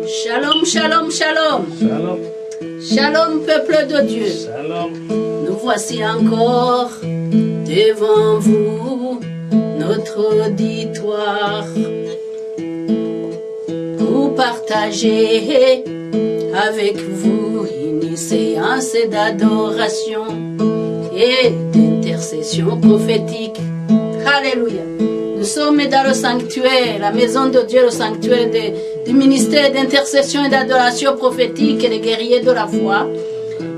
Shalom, shalom, shalom. Shalom. Shalom, peuple de Dieu. Shalom. Nous voici encore devant vous, notre auditoire, pour partager avec vous une séance d'adoration et d'intercession prophétique. Alléluia. Nous sommes dans le sanctuaire, la maison de Dieu, le sanctuaire du ministère d'intercession et d'adoration prophétique et les guerriers de la foi.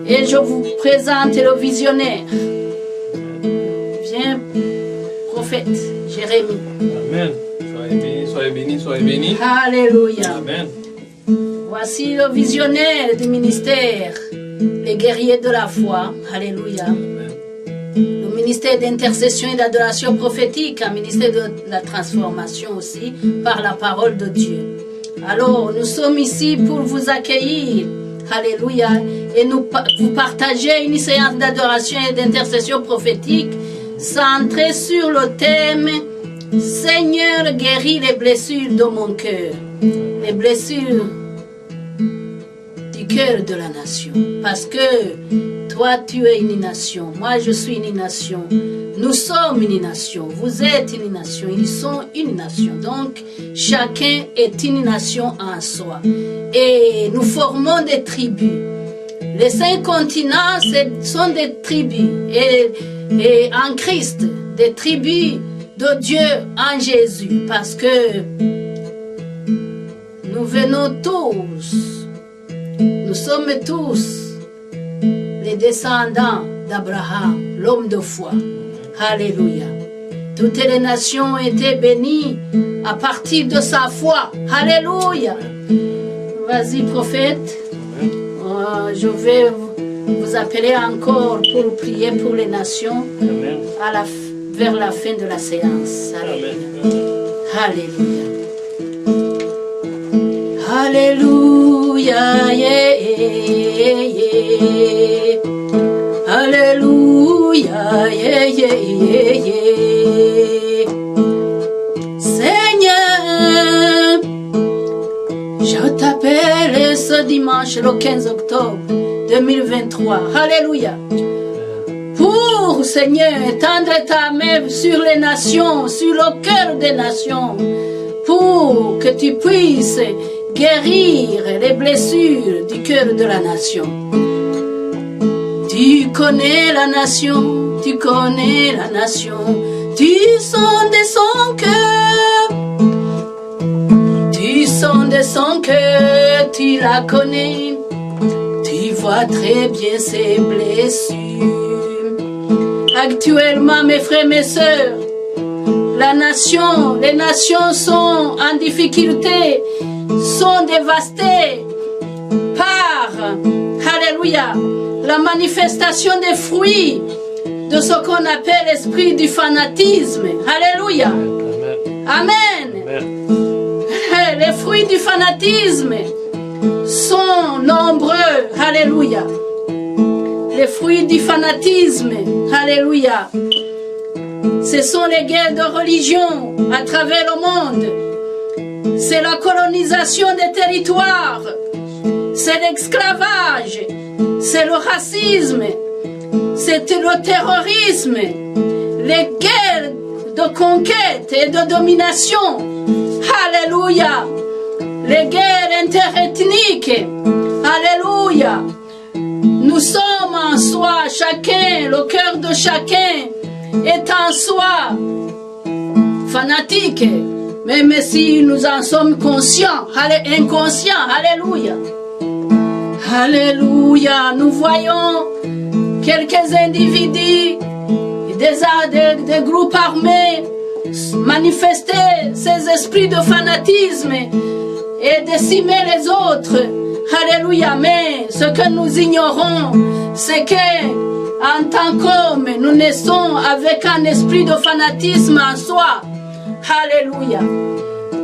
Et je vous présente le visionnaire. Viens, prophète Jérémie. Amen. Soyez bénis, soyez bénis, soyez bénis. Alléluia. Amen. Voici le visionnaire du ministère, les guerriers de la foi. Alléluia. Le ministère d'intercession et d'adoration prophétique, un ministère de la transformation aussi, par la parole de Dieu. Alors, nous sommes ici pour vous accueillir. Alléluia. Et vous partager une séance d'adoration et d'intercession prophétique centrée sur le thème « Seigneur, guéris les blessures de mon cœur ». Les blessures du cœur de la nation. Parce que toi, tu es une nation. Moi, je suis une nation. Nous sommes une nation. Vous êtes une nation. Ils sont une nation. Donc, chacun est une nation en soi. Et nous formons des tribus. Les 5 continents sont des tribus. Et en Christ, des tribus de Dieu en Jésus. Parce que nous venons tous. Nous sommes tous les descendants d'Abraham, l'homme de foi. Alléluia. Toutes les nations étaient bénies à partir de sa foi. Alléluia. Vas-y, prophète. Je vais vous appeler encore pour prier pour les nations. Amen. Vers la fin de la séance. Alléluia. Alléluia. Alléluia, yeah, yeah. Alléluia, yeah, yeah, yeah. Seigneur, je t'appelle ce dimanche, le 15 octobre 2023. Alléluia. Pour, Seigneur, étendre ta main sur les nations, sur le cœur des nations, pour que tu puisses guérir les blessures du cœur de la nation. Tu connais la nation, tu connais la nation, tu sondes son cœur, tu sondes son cœur, tu la connais, tu vois très bien ses blessures. Actuellement, mes frères, mes sœurs, les nations sont en difficulté, sont dévastées par, alléluia, la manifestation des fruits de ce qu'on appelle l'esprit du fanatisme. Alléluia. Amen. Amen. Les fruits du fanatisme sont nombreux. Alléluia. Les fruits du fanatisme. Alléluia. Ce sont les guerres de religion à travers le monde. C'est la colonisation des territoires. C'est l'esclavage. C'est le racisme. C'est le terrorisme. Les guerres de conquête et de domination. Alléluia. Les guerres interethniques. Alléluia. Nous sommes en soi, chacun, le cœur de chacun est en soi fanatique, même si nous en sommes conscients, inconscients. Alléluia. Alléluia. Nous voyons quelques individus, des groupes armés manifester ces esprits de fanatisme et décimer les autres. Alléluia. Mais ce que nous ignorons, c'est que en tant qu'hommes, nous naissons avec un esprit de fanatisme en soi. Alléluia.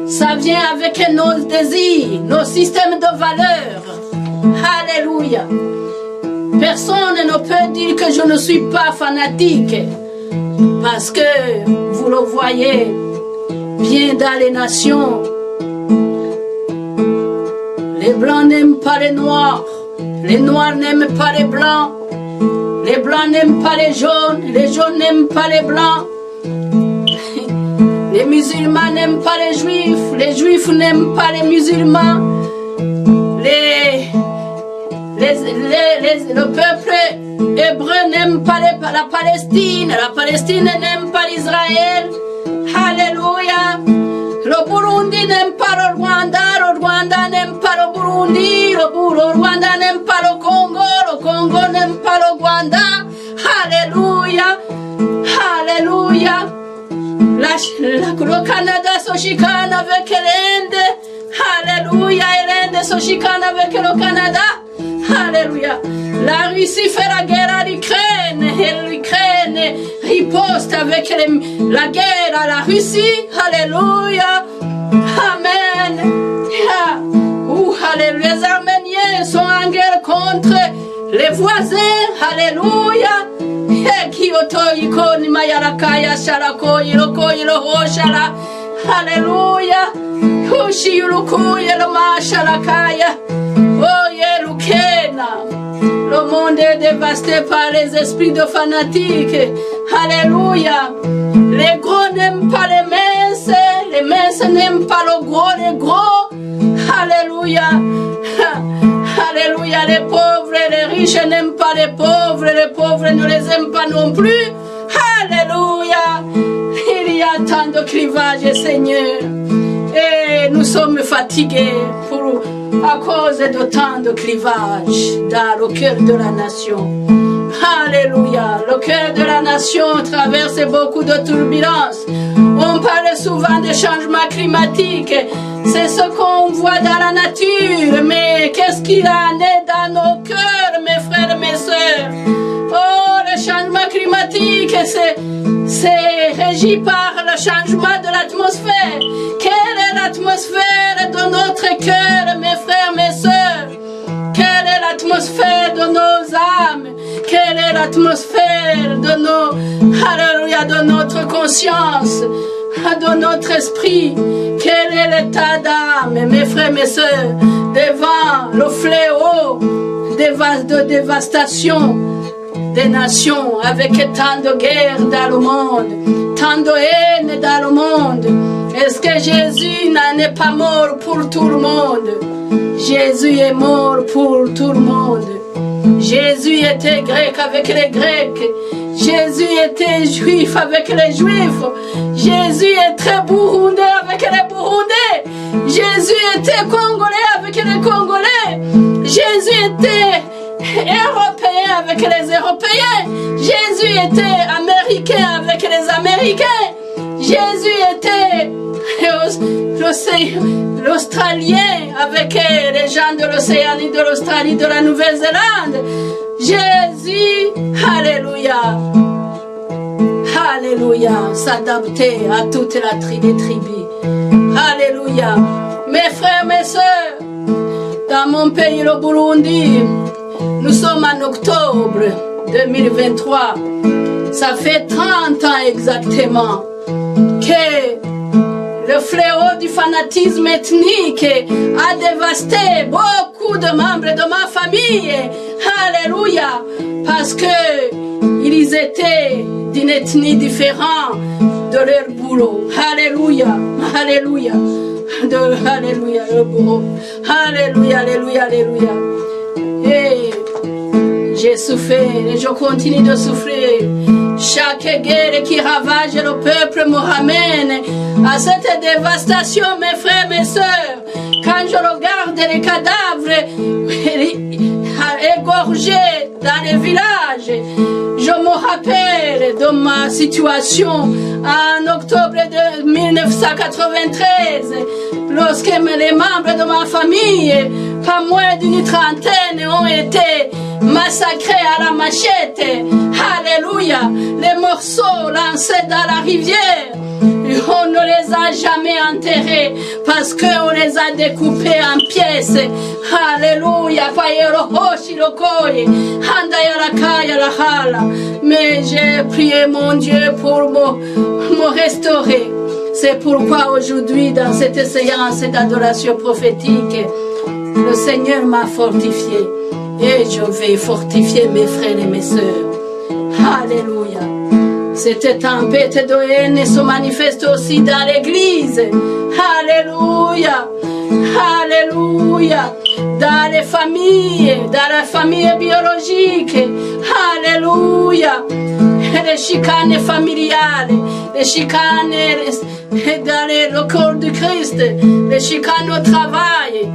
Ça vient avec nos désirs, nos systèmes de valeurs. Alléluia. Personne ne peut dire que je ne suis pas fanatique. Parce que vous le voyez bien dans les nations. Les blancs n'aiment pas les noirs. Les noirs n'aiment pas les blancs. Les blancs n'aiment pas les jaunes n'aiment pas les blancs. Les musulmans n'aiment pas les juifs n'aiment pas les musulmans. Le peuple hébreu n'aime pas la Palestine n'aime pas l'Israël. Alléluia. Le Burundi n'aime pas le Rwanda n'aime pas le Burundi, le Rwanda n'aime pas le Congo n'aime pas le Rwanda. Alléluia. Alléluia. Le Canada se chicane avec l'Inde. Alléluia. Et l'Inde se chicane avec le Canada. Alléluia. La Russie fait la guerre à l'Ukraine et l'Ukraine riposte avec la guerre à la Russie. Alléluia. Amen. Alléluia. Les Arméniens sont en guerre contre les voisins. Alléluia. Alléluia. Le monde est dévasté par les esprits de fanatiques. Alléluia. Les gros n'aiment pas les minces n'aiment pas les gros. Alléluia. Alléluia. Les pauvres et les riches n'aiment pas les pauvres ne les aiment pas non plus. Alléluia. Il y a tant de clivages, Seigneur. Et nous sommes fatigués à cause de tant de clivages dans le cœur de la nation. Alléluia. Le cœur de la nation traverse beaucoup de turbulences. On parle souvent des changements climatiques. C'est ce qu'on voit dans la nature. Mais qu'est-ce qu'il en est dans nos cœurs, mes frères et mes sœurs? Oh, le changement climatique, c'est régi par le changement de l'atmosphère. Quelle est l'atmosphère de notre cœur, mes frères, mes sœurs? Quelle est l'atmosphère de nos âmes? Quelle est l'atmosphère de notre conscience, de notre esprit? Quel est l'état d'âme, mes frères, mes sœurs, devant le fléau de dévastation des nations, avec tant de guerres dans le monde, tant de haine dans le monde? Est-ce que Jésus n'en est pas mort pour tout le monde? Jésus est mort pour tout le monde. Jésus était grec avec les Grecs. Jésus était juif avec les Juifs. Jésus était burundais avec les Burundais. Jésus était congolais avec les Congolais. Jésus était européen avec les Européens. Jésus était américain avec les Américains. Jésus était l'Australien avec les gens de l'Océanie, de l'Australie, de la Nouvelle-Zélande. Jésus, alléluia, alléluia, s'adapter à toute la des tribus. Alléluia. Mes frères, mes sœurs, dans mon pays, le Burundi, nous sommes en octobre 2023. Ça fait 30 ans exactement que le fléau du fanatisme ethnique a dévasté beaucoup de membres de ma famille. Alléluia. Parce que ils étaient d'une ethnie différente de leur boulot. Alléluia. Alléluia. Alléluia. Le bourreau. Alléluia. Alléluia. Alléluia. Et j'ai souffert et je continue de souffrir. Chaque guerre qui ravage le peuple me ramène à cette dévastation, mes frères, mes sœurs. Quand je regarde les cadavres égorgés dans les villages, je me rappelle de ma situation en octobre de 1993, lorsque les membres de ma famille, pas moins d'une trentaine, ont été massacrés à la machette. Alléluia. Les morceaux lancés dans la rivière, on ne les a jamais enterrés parce qu'on les a découpés en pièces. Alléluia. Mais j'ai prié mon Dieu pour me restaurer. C'est pourquoi aujourd'hui, dans cette séance d'adoration prophétique, Le Seigneur m'a fortifié et je vais fortifier mes frères et mes sœurs. Alléluia. Cette tempête de haine se manifeste aussi dans l'église. Alléluia. Alléluia. Dans les familles biologiques. Alléluia. Les chicanes familiales, les chicanes dans le corps du Christ, les chicanes au travail.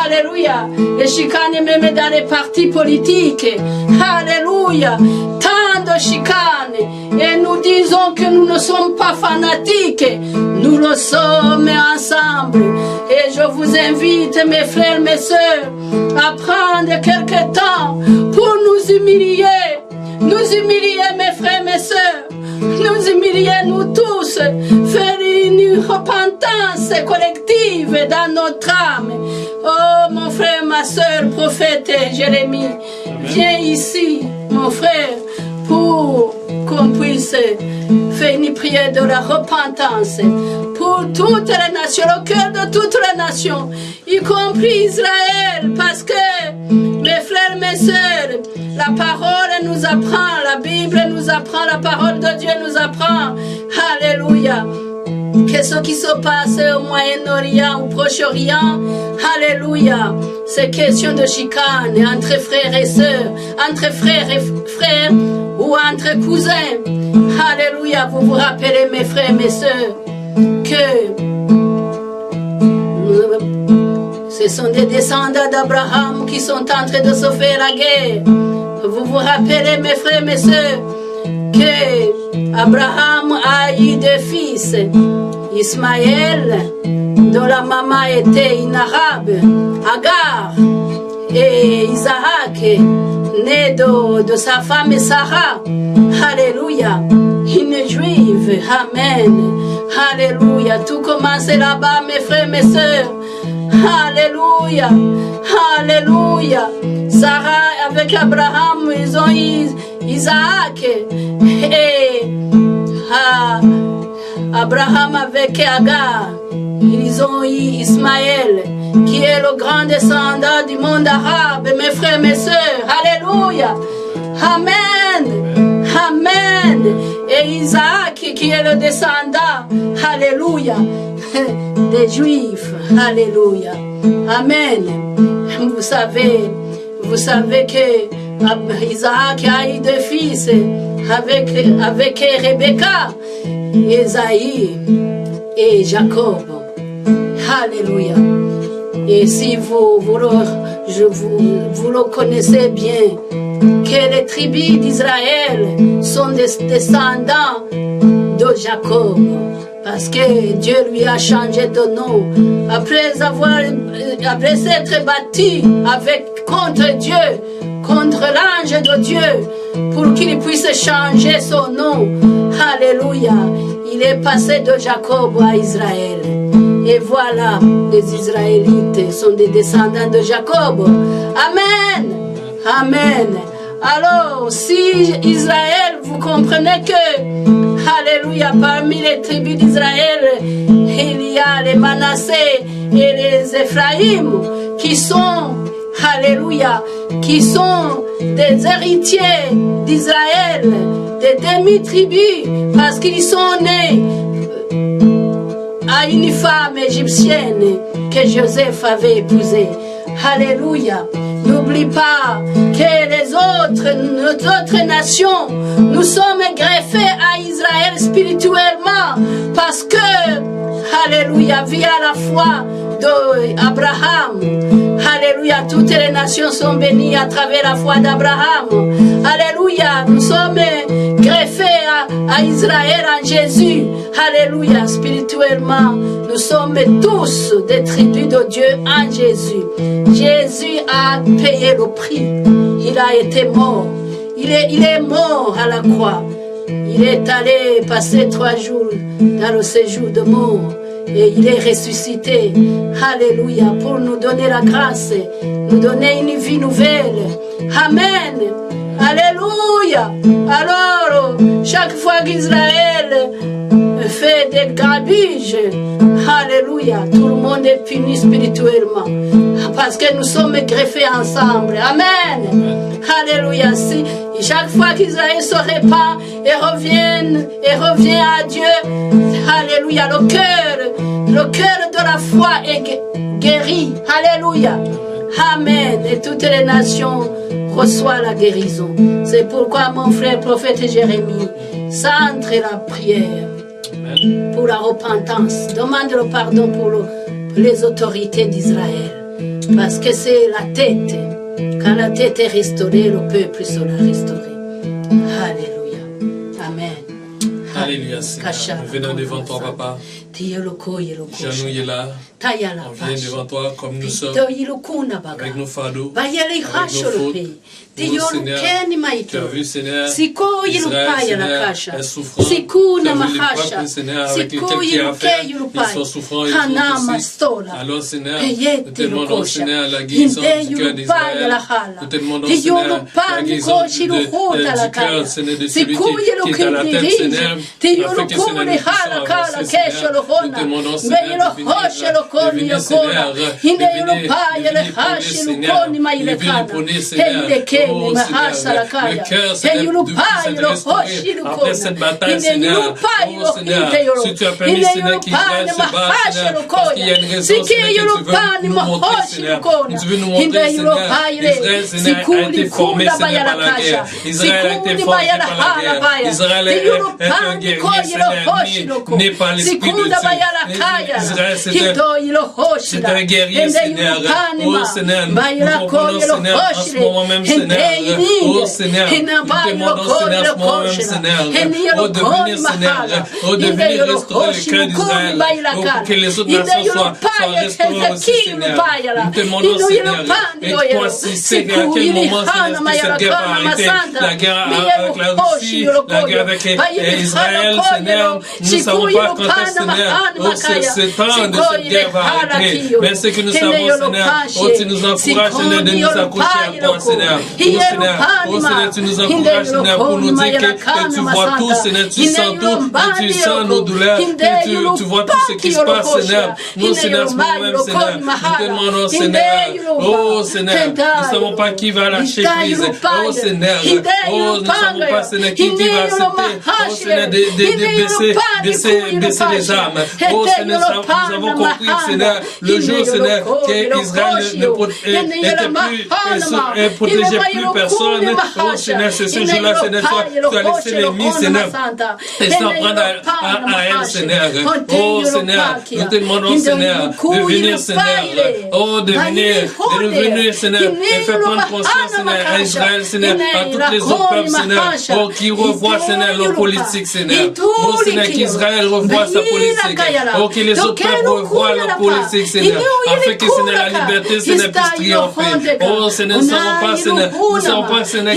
Alléluia. Les chicanes même dans les partis politiques. Alléluia. Tant de chicanes. Et nous disons que nous ne sommes pas fanatiques. Nous le sommes ensemble. Et je vous invite, mes frères, mes sœurs, à prendre quelque temps pour nous humilier. Nous humilier, mes frères, mes sœurs. Nous humilier, nous tous. Faire une repentance collective dans notre âme. Oh, mon frère, ma sœur, prophète Jérémie, viens ici, mon frère, pour qu'on puisse faire une prière de la repentance pour toutes les nations, le cœur de toutes les nations, y compris Israël, parce que, mes frères, mes sœurs, la parole nous apprend, la Bible nous apprend, la parole de Dieu nous apprend, alléluia, que ce qui se passe au Moyen-Orient, au Proche-Orient, alléluia, c'est question de chicane entre frères et sœurs, entre frères et frères, ou entre cousins. Alléluia, vous vous rappelez, mes frères, mes sœurs, que ce sont des descendants d'Abraham qui sont en train de se faire la guerre. Vous vous rappelez, mes frères, mes sœurs, que Abraham a eu deux fils, Ismaël, dont la maman était une arabe, Agar, et Isaac, né de sa femme Sarah. Alléluia. Une juive. Amen. Alléluia. Tout commence là-bas, mes frères, mes sœurs. Alléluia. Alléluia. Sarah avec Abraham, ils ont eu Isaac. Et Abraham avec Agar, ils ont eu Ismaël, qui est le grand descendant du monde arabe, mes frères, mes sœurs. Alléluia. Amen. Amen. Et Isaac, qui est le descendant, alléluia, des Juifs. Alléluia. Amen. Vous savez que Isaac a eu deux fils avec Rebecca, Esaïe et Jacob. Alléluia. Et si vous le connaissez bien, que les tribus d'Israël sont des descendants de Jacob, parce que Dieu lui a changé de nom après s'être battu contre Dieu, contre l'ange de Dieu, pour qu'il puisse changer son nom. Alléluia. Il est passé de Jacob à Israël. Et voilà, les Israélites sont des descendants de Jacob. Amen. Amen. Alors, si Israël, vous comprenez que, alléluia, parmi les tribus d'Israël, il y a les Manassés et les Éphraïm qui sont, alléluia, qui sont des héritiers d'Israël, des demi-tribus, parce qu'ils sont nés à une femme égyptienne que Joseph avait épousée. Alléluia. N'oublie pas que nos autres nations, nous sommes greffés à Israël spirituellement parce que, alléluia, via la foi d'Abraham, alléluia, toutes les nations sont bénies à travers la foi d'Abraham. Alléluia, nous sommes greffés à Israël en Jésus. Alléluia, spirituellement, nous sommes tous des tribus de Dieu en Jésus. Jésus a payé le prix. Il a été mort. Il est mort à la croix. Il est allé passer 3 jours dans le séjour de mort. Et il est ressuscité. Alléluia. Pour nous donner la grâce. Nous donner une vie nouvelle. Amen. Alléluia. Alors, chaque fois qu'Israël fait des gabiges. Alléluia. Tout le monde est puni spirituellement. Parce que nous sommes greffés ensemble. Amen. Alléluia. Si chaque fois qu'Israël se répand et revient à Dieu, alléluia, le cœur de la foi est guéri. Alléluia. Amen. Et toutes les nations reçoivent la guérison. C'est pourquoi mon frère prophète Jérémie, centre la prière pour la repentance. Demande le pardon pour les autorités d'Israël. Parce que c'est la tête. Quand la tête est restaurée, le peuple sera restauré. Alléluia. Amen. Alléluia, Seigneur. Nous venons devant toi, Papa. Janouille là. On vient devant toi comme nous sommes. Avec nos fardeaux. Avec nos fautes. Oh, Seigneur, tu as vu, Seigneur, Israël, Seigneur, est souffrant. Tu as vu le peuple, Seigneur, avec lequel tu as fait. Ils sont souffrants, ils sont aussi. Alors, Seigneur, nous te demandons, Seigneur, la guérison du cœur d'Israël. Nous te demandons, Seigneur, la guérison du cœur, Seigneur, de celui qui est à la tête, Seigneur, afin que, Seigneur, nous puissions avancer, Seigneur. Nous te demandons, Seigneur, de venir, Seigneur, de venir prôner, Seigneur. Oh, Seigneur, le cœur, Seigneur, de s'être restauré après cette bataille, Seigneur. Oh, Seigneur, si tu as permis, Seigneur, qu'Israël se bat, Seigneur, parce qu'il y a une raison, Seigneur, que tu veux nous montrer, Seigneur. Tu veux nous montrer, Seigneur, Israël, Seigneur, a été formé, Seigneur, par la guerre. Israël a été formé par la guerre. Israël est un guerrier, Seigneur, né par l'Esprit de Dieu. Israël, c'est un guerrier, Seigneur. Oh, Seigneur, nous comprenons, Seigneur, en ce moment même, Seigneur. Oh Seigneur, nous te demandons, Seigneur, ce moment même, Seigneur, oh de venir, Seigneur, oh de venir restaurer le cœur d'Israël, oh pour que les autres nations soient restaurées aussi, Seigneur. Nous te demandons, Seigneur, et toi, si c'est à quel moment, Seigneur, que cette guerre va arrêter, la guerre avec la Russie, la guerre avec Israël, Seigneur, nous ne savons pas quand est-ce, Seigneur, oh ce temps de cette guerre va arrêter, mais ce que nous savons, Seigneur, oh tu nous encourages, Seigneur, de nous accrocher à toi, Seigneur. Oh Seigneur, tu nous encourages, Seigneur, pour nous dire que tu vois tout, Seigneur, tu sens tout, que tu sens nos douleurs, que tu vois tout ce qui se passe, Seigneur. Nous, Seigneur, ce moment-même, Seigneur, nous te demandons, Seigneur, oh Seigneur, nous ne savons pas qui va lâcher prise, oh Seigneur, oh nous ne savons pas, Seigneur, qui va accepter, oh Seigneur, de baisser les armes, oh Seigneur, nous avons compris, Seigneur, le jour, Seigneur, qu'Israël ne protégeait plus personne. Oh Seigneur, c'est ce jour-là, Seigneur, tu as laissé l'ennemi, Seigneur, et s'en prendre à elle, Seigneur. Oh Seigneur, nous te demandons, Seigneur, de venir, Seigneur, oh de venir, Seigneur, et faire prendre conscience, Seigneur, à Israël, Seigneur, à tous les autres peuples, Seigneur, oh qui revoient, Seigneur, leur politique, Seigneur. Oh Seigneur, qu'Israël revoie sa politique, oh que les autres peuples revoient leur politique, Seigneur, afin que, Seigneur, la liberté, Seigneur, puisse triompher. Oh Seigneur, nous ne savons pas, Seigneur, nous ne savons pas, Seigneur,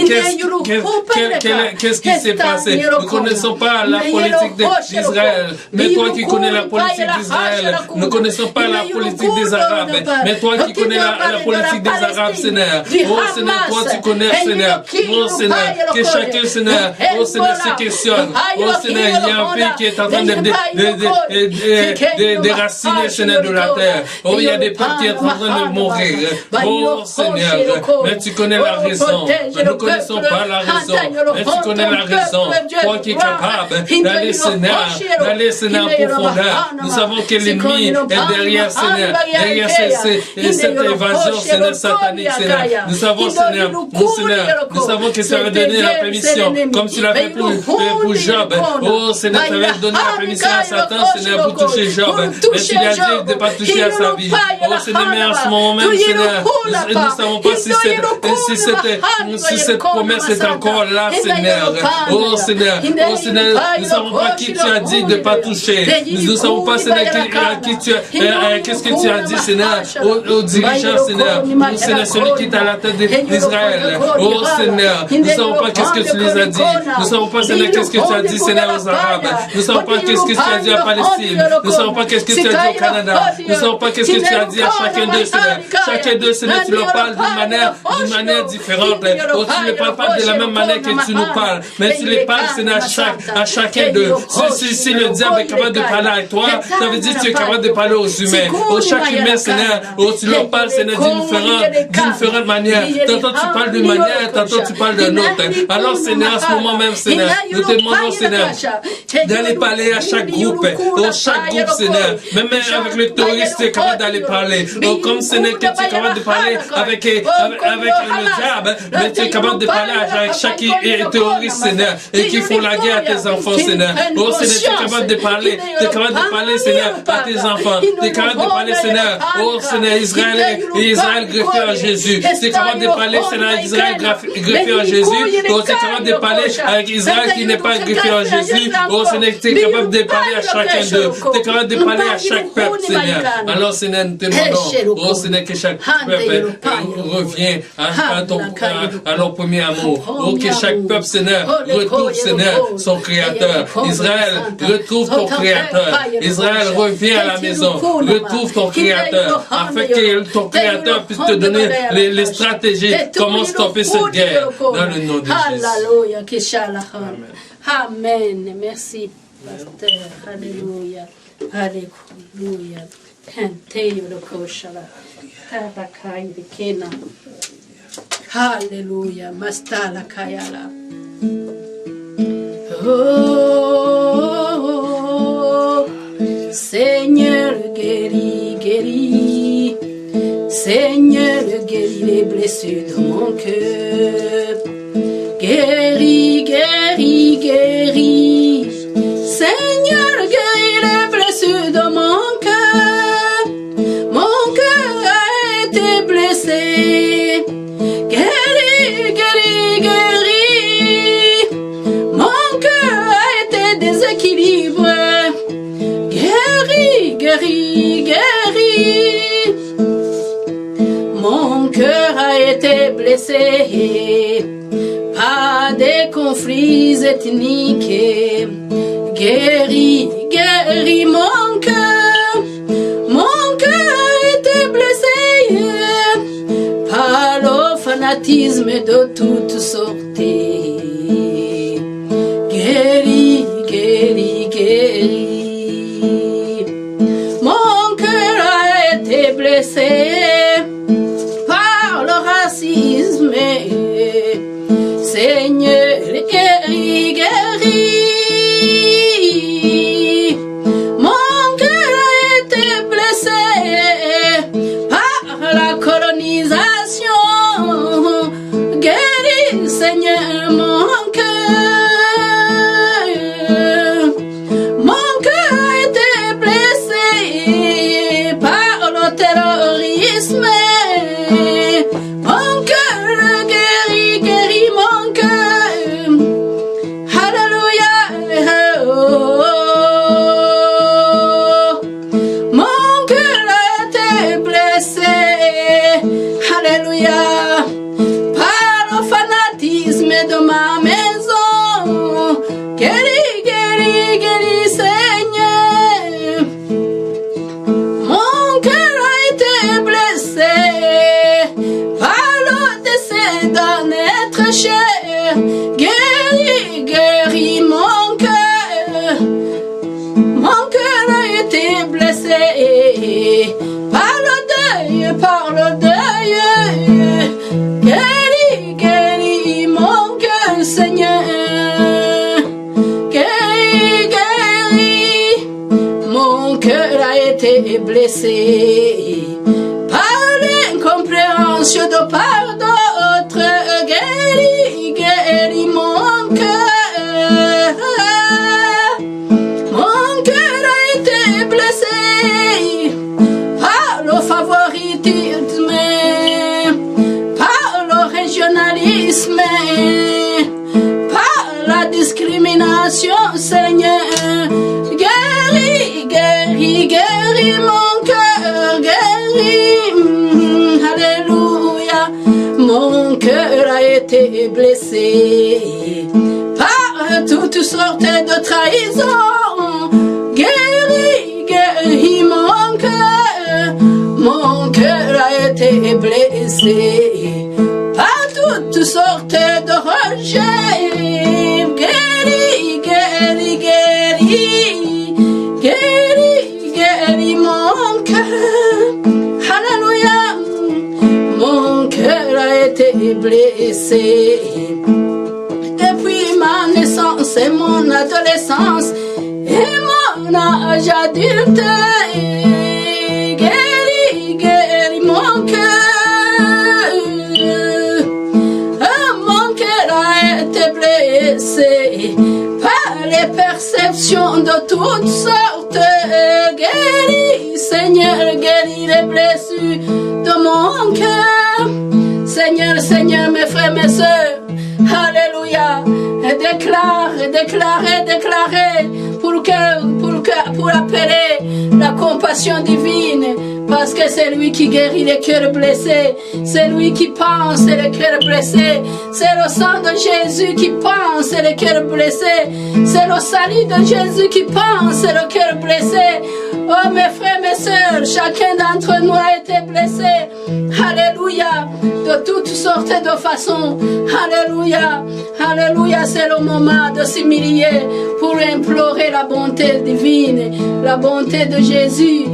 qu'est-ce qui s'est passé. Nous ne connaissons pas la politique d'Israël. Mais toi qui connais la politique d'Israël, nous ne connaissons pas la politique des Arabes. Mais toi qui connais la politique des Arabes, Seigneur. Oh Seigneur, toi tu connais, Seigneur. Oh Seigneur, que chacun, Seigneur, oh Seigneur, se questionne. Oh Seigneur, il y a un pays qui est en train de déraciner, Seigneur, de la terre. Oh, il y a des peuples qui sont en train de mourir. Oh Seigneur, mais tu connais la raison. Mais nous ne connaissons pas la raison. Mais tu connais la raison. Toi qui es capable d'aller, Seigneur, en profondeur. Nous savons que l'ennemi est derrière, Seigneur, derrière cette évasion, Seigneur, satanique, Seigneur. Nous savons, Seigneur, nous savons que tu avais donné la permission, comme tu l'as fait pour Job. Oh, Seigneur, tu avais donné la permission à Satan, Seigneur, pour toucher Job. Mais tu lui as dit de ne pas toucher à sa vie. Oh, Seigneur, mais en ce moment même, Seigneur, nous ne savons pas si cette promesse est encore là, Seigneur. Oh, Seigneur, nous ne savons pas qui tu as dit de ne pas toucher. Nous ne savons pas, Seigneur, qu'est-ce que tu as dit, Seigneur, aux dirigeants, Seigneur. Oh, Seigneur, celui qui est à la tête d'Israël. Oh, Seigneur, nous ne savons pas qu'est-ce que tu les as dit. Nous ne savons pas, Seigneur, qu'est-ce que tu as dit, Seigneur, aux Arabes. Nous ne savons pas qu'est-ce que tu as dit à Palestine. Brésil. Nous ne savons pas qu'est-ce que tu as dit au Canada. Nous ne savons pas qu'est-ce que tu as dit à chacun d'eux, Seigneur. Chacun d'eux, Seigneur, tu leur parles d'une manière différente. Oh, tu ne les parles pas de la même manière que tu nous parles. Mais tu les parles, Seigneur, à chacun d'eux. Si le diable est capable de parler avec toi, ça veut dire que tu es capable de parler aux humains. Oh, chaque humain, Seigneur, oh, tu leur parles, Seigneur, d'une manière. Tantôt tu parles d'une manière, tantôt tu parles d'une autre. Alors, Seigneur, à ce moment même, Seigneur, nous te demandons, Seigneur, d'aller parler à chaque groupe. Oh, chaque groupe, Seigneur. Même avec les terroristes, tu es capable d'aller parler. Oh, comme Seigneur, que tu es capable de parler avec le diable, mais tu es capable de parler avec chaque terroriste, Seigneur, et qui font la guerre à tes enfants, Seigneur. Oh, Seigneur, tu es capable de parler. Tu es capable de parler, Seigneur, à tes enfants. Tu es capable de parler, Seigneur. Oh, Seigneur, Israël greffé en Jésus. Tu es capable de parler, Seigneur, Israël greffé en Jésus. Oh, tu es capable de parler avec Israël qui n'est pas greffé en Jésus. Oh, Seigneur, tu es capable de parler à chacun d'eux. Tu es capable de parler à chaque peuple, Seigneur. Alors, Seigneur, nous te demandons, oh, Seigneur, que chaque peuple revienne à leur premier amour. Oh, que chaque peuple, Seigneur, retrouve, Seigneur, son Créateur. Israël, retrouve ton Créateur. Israël, reviens à la maison. Retrouve ton Créateur, afin que ton Créateur puisse te donner les stratégies. Comment stopper cette guerre dans le nom de Jésus. Amen. Merci, Pasteur. Alléluia. Alléluia. Alléluia. Mastala Kayala. Oh, Seigneur, guéris, guéris. Seigneur, guéris les blessures de mon cœur. Guéris, guéris, guéris. Seigneur, guéris les blessures de mon cœur. Mon cœur a été blessé. Guéris, guéris, guéris. Mon cœur a été déséquilibré. Guéris, guéris, guéris. Mon cœur a été blessé par des conflits ethniques. Guéris, guéris mon cœur. Mon cœur a été blessé par le fanatisme de toutes sortes. Guéris, guéris, guéris. Mon cœur a été blessé par le racisme. Seigneur, guéris, guéris. Mon cœur a été blessé par la colonisation. Guéris, Seigneur, mon cœur. Mon cœur a été blessé par le terrorisme. Mon cœur guéris, guéris mon cœur. Alléluia. Mon cœur a été blessé. Alléluia. Par le fanatisme de ma maison. Guéris, guéris, guéris, Seigneur. Mon cœur a été blessé par le décès d'un être cher. Guéris, guéris mon cœur. Mon cœur a été blessé par le deuil, par le deuil. Guéris, guéris mon cœur, Seigneur. Guéris, guéris. Mon cœur a été blessé par l'incompréhension de part d'autres. Guéris, guéris mon cœur. Mon cœur a été blessé par le favoritisme, par le régionalisme, par la discrimination, Seigneur. Guéris, guéris, guéris mon cœur, guéris. Alléluia. Mon cœur a été blessé par toutes sortes de trahisons. Guéris, été blessé par toutes sortes de rejets. Guéris, guéris, guéris, guéris, guéris mon cœur. Alléluia, mon cœur a été blessé depuis ma naissance et mon adolescence et mon âge adulte. Guéris, guéris mon cœur. Mon cœur a été blessé par les perceptions de toutes sortes. Guéris, Seigneur, guéris les blessures de mon cœur. Seigneur, Seigneur, mes frères, mes sœurs, alléluia, et déclare pour appeler la compassion divine, parce que c'est lui qui guérit les cœurs blessés, c'est lui qui pense les cœurs blessés, c'est le sang de Jésus qui pense les cœurs blessés, c'est le salut de Jésus qui pense le cœur blessé. Oh mes frères, mes sœurs, chacun d'entre nous a été blessé, alléluia, de toutes sortes de façons, alléluia, alléluia, c'est le moment de s'humilier pour implorer la bonté divine, la bonté de Jésus.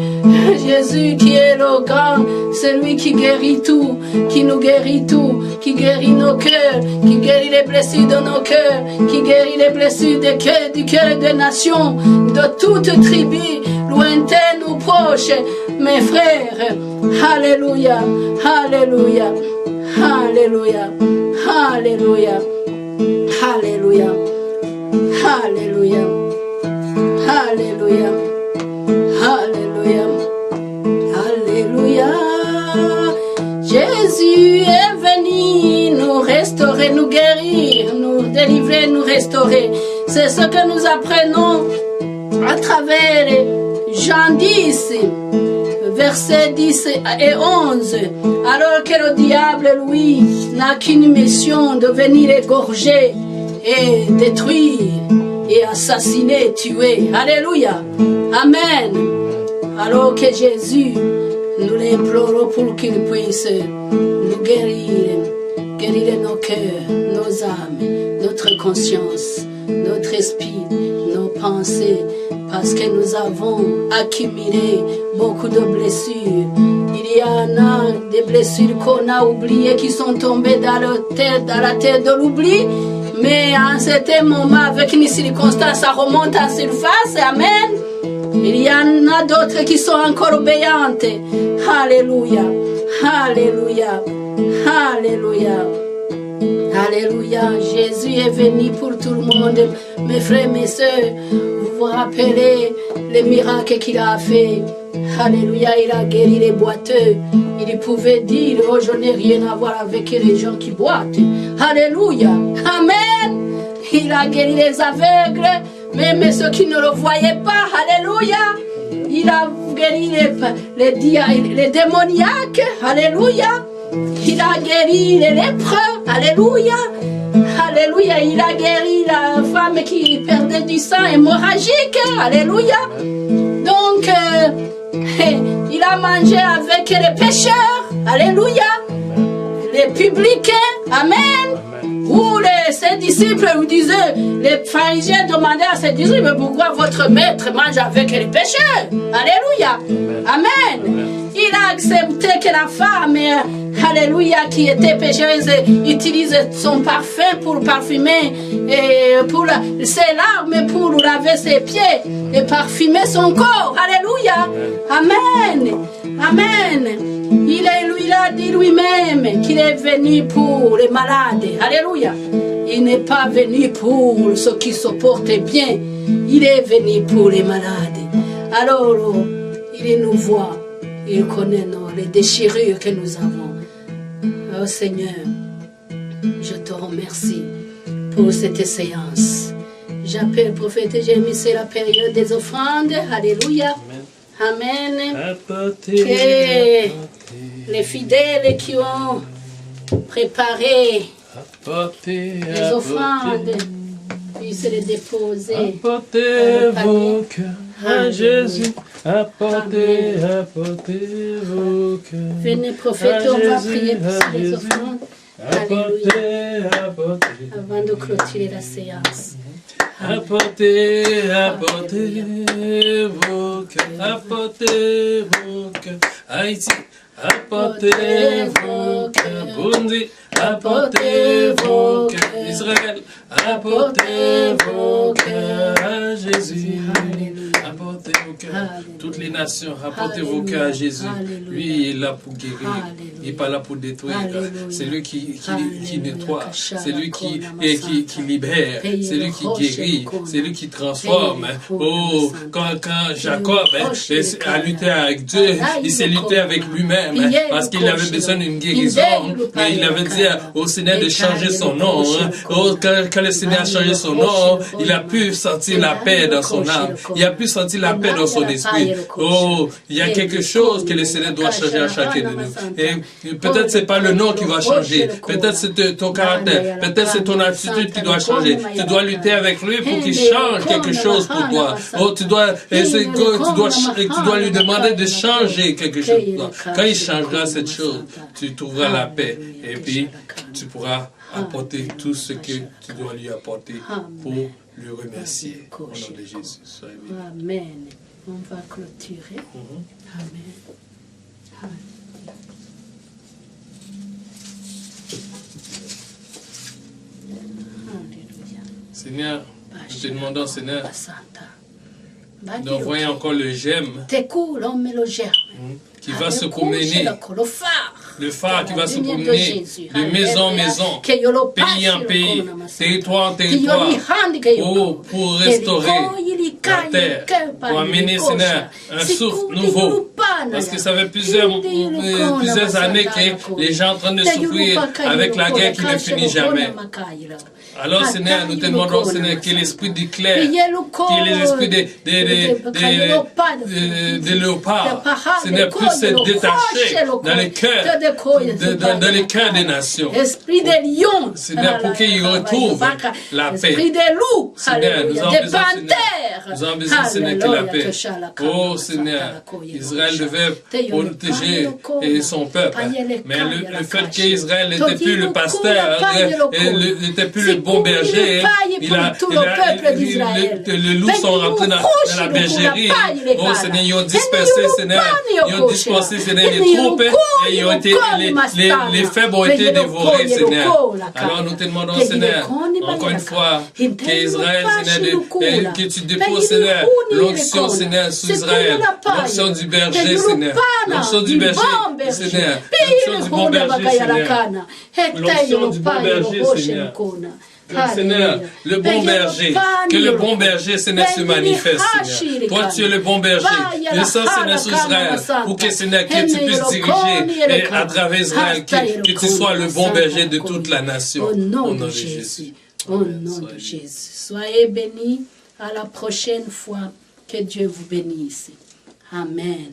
Jésus qui est le grand, c'est lui qui guérit tout, qui nous guérit tout, qui guérit nos cœurs, qui guérit les blessures de nos cœurs, qui guérit les blessures du cœur des nations, de toute tribu, lointaine ou proche, mes frères. Alléluia, alléluia, alléluia, alléluia, alléluia, alléluia, alléluia, alléluia, alléluia. Jésus est venu nous restaurer, nous guérir, nous délivrer, nous restaurer. C'est ce que nous apprenons à travers Jean 10, versets 10 et 11. Alors que le diable, lui, n'a qu'une mission de venir égorger et détruire et assassiner, tuer. Alléluia. Amen. Alors que Jésus, nous l'implorons pour qu'il puisse nous guérir nos cœurs, nos âmes, notre conscience, notre esprit, nos pensées, parce que nous avons accumulé beaucoup de blessures. Il y en a des blessures qu'on a oubliées, qui sont tombées dans la terre de l'oubli, mais en certain moment, avec une circonstance, ça remonte en surface. Amen. Il y en a d'autres qui sont encore obéantes. Alléluia, alléluia, alléluia, alléluia. Jésus est venu pour tout le monde. Mes frères, mes sœurs, vous vous rappelez les miracles qu'il a fait. Alléluia, il a guéri les boiteux. Il pouvait dire, oh, je n'ai rien à voir avec les gens qui boitent. Alléluia, amen. Il a guéri les aveugles, même ceux qui ne le voyaient pas. Alléluia. Il a guéri les démoniaques. Alléluia. Il a guéri les lépreux. Alléluia. Alléluia. Il a guéri la femme qui perdait du sang hémorragique. Alléluia. Donc, il a mangé avec les pécheurs. Alléluia. Les publicains. Amen. Où ses disciples lui disaient, les pharisiens demandaient à ses disciples, mais pourquoi votre maître mange avec les pécheurs? Alléluia. Amen. Il a accepté que la femme, alléluia, qui était pécheuse, utilise son parfum pour parfumer, et pour ses larmes, pour laver ses pieds et parfumer son corps. Alléluia. Amen. Amen. Il a dit lui-même qu'il est venu pour les malades. Alléluia. Il n'est pas venu pour ceux qui se portent bien. Il est venu pour les malades. Alors, il nous voit. Il connaît les déchirures que nous avons. Oh Seigneur, je te remercie pour cette séance. J'appelle prophète Jérémie, c'est la période des offrandes. Alléluia. Amen. Que les fidèles qui ont préparé les offrandes puissent les déposer. Apportez vos cœurs à Jésus, apportez vos cœurs. Venez prophète, on va prier pour les offrandes. Alléluia. Avant de clôturer la séance. Apportez vos cœurs, apportez vos cœurs. Haïti, apportez vos cœurs. Burundi, apportez vos cœurs. Israël, apportez vos cœurs à Jésus. Apportez vos cœurs. Toutes les nations, apportez vos cœurs à Jésus. Lui, il est là pour guérir. Il n'est pas là pour détruire. C'est lui qui nettoie. C'est lui qui libère. C'est lui qui guérit. C'est lui qui transforme. Oh, quand Jacob a lutté avec Dieu, il s'est lutté avec lui-même parce qu'il avait besoin d'une guérison. Et il avait dit au Seigneur de changer son nom. Oh, quand le Seigneur a changé son nom, il a pu sentir la paix dans son âme. Il a pu sentir la paix dans son esprit. Oh, il y a quelque chose que le Seigneur doit changer à chacun de nous. Et peut-être c'est pas le nom qui va changer. Peut-être c'est ton caractère. Peut-être c'est ton attitude qui doit changer. Tu dois lutter avec lui pour qu'il change quelque chose pour toi. Oh, tu dois lui demander de changer quelque chose pour toi. Quand il changera cette chose, tu trouveras la paix. Et puis, tu pourras apporter tout ce que tu dois lui apporter pour lui remercier. Au nom de Jésus. Amen. On va clôturer. Amen. Seigneur, nous te demandons, Seigneur, d'envoyer encore le gemme qui va se promener, le phare qui va se promener de maison en maison, pays en pays, territoire en territoire, pour restaurer la terre, pour amener, Seigneur, un souffle nouveau. Parce que ça fait plusieurs années que les gens sont en train de souffrir avec la guerre qui ne finit jamais. Alors, Seigneur, nous te demandons, Seigneur, que l'esprit d'éclair, que l'esprit de léopard, Seigneur, puisse se détacher dans les cœurs des nations. Esprit de lion, Seigneur, pour qu'ils retrouvent la paix. Esprit de loup, Seigneur, nous avons besoin, Seigneur, que la paix. Oh, Seigneur, Israël devait protéger son peuple. Mais le fait qu'Israël n'était plus le pasteur, n'était plus le bon berger, les loups sont rentrés dans la bergerie. Oh, Seigneur, ils ont dispersé, Seigneur, les troupes, et les faibles ont été dévorés, Seigneur. Alors nous te demandons, Seigneur, encore une fois, qu'Israël, Seigneur, que tu déposes, Seigneur, l'onction, Seigneur, sous Israël, l'onction du berger, Seigneur, l'onction du berger, Seigneur, l'onction du bon berger, Seigneur, l'onction du bon berger, Seigneur. Seigneur, le bon berger, que le bon berger, Seigneur, se manifeste, Seigneur. Toi, tu es le bon berger. Le sang, Seigneur, sur Israël, pour que, Seigneur, que tu puisses diriger et à travers Israël, que tu sois le bon berger de toute la nation. Au nom de Jésus. Au nom de Jésus. Soyez bénis. À la prochaine fois. Que Dieu vous bénisse. Amen.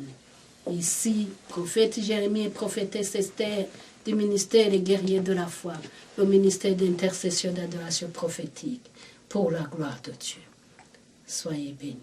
Ici, prophète Jérémie et prophétesse Esther du ministère des guerriers de la foi, le ministère d'intercession d'adoration prophétique, pour la gloire de Dieu. Soyez bénis.